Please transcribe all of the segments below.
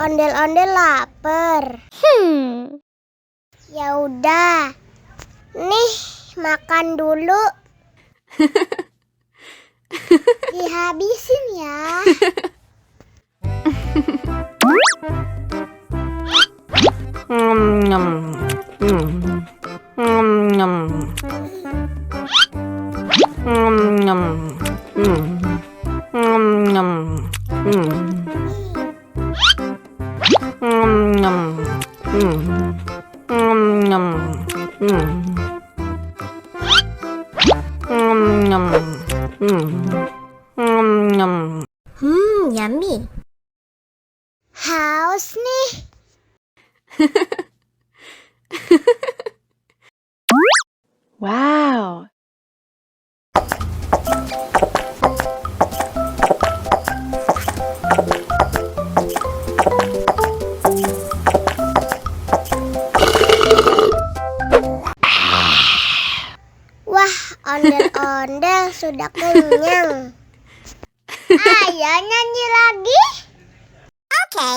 Ondel-ondel lapar. Ya udah. Nih, makan dulu. Dihabisin ya. Yummy. Haus nih. Wow. Wah, ondel-ondel sudah kenyang. Ayo nyanyi lagi. Oke.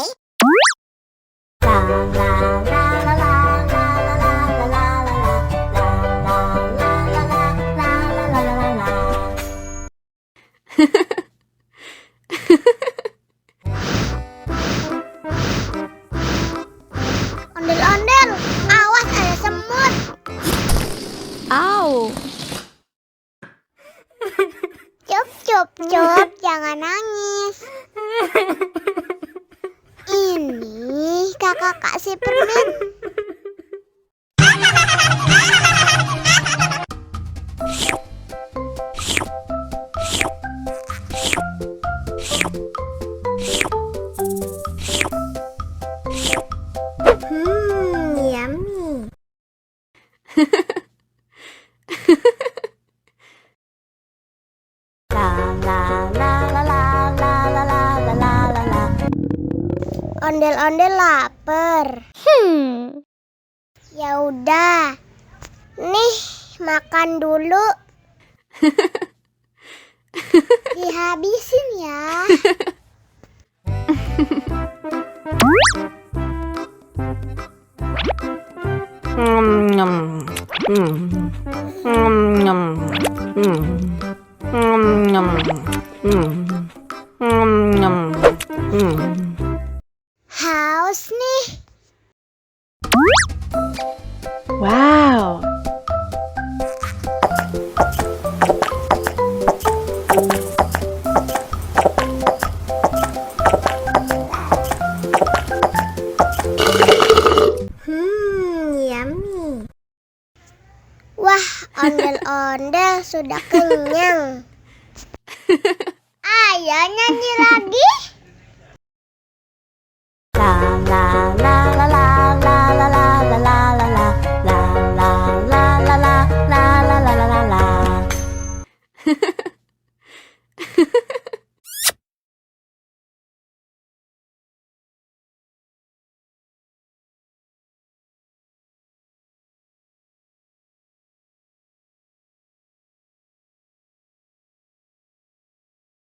Ondel-ondel, awas ada semut. Ow. Cup, jangan nangis. Ini kakak kasih permen. Yummy. Ondel-ondel lapar. Ya udah. Nih, makan dulu. Dihabisin ya. Haus nih. Wow. Yummy. Wah, ondel-ondel sudah kenyang. Ayo nyanyi lagi.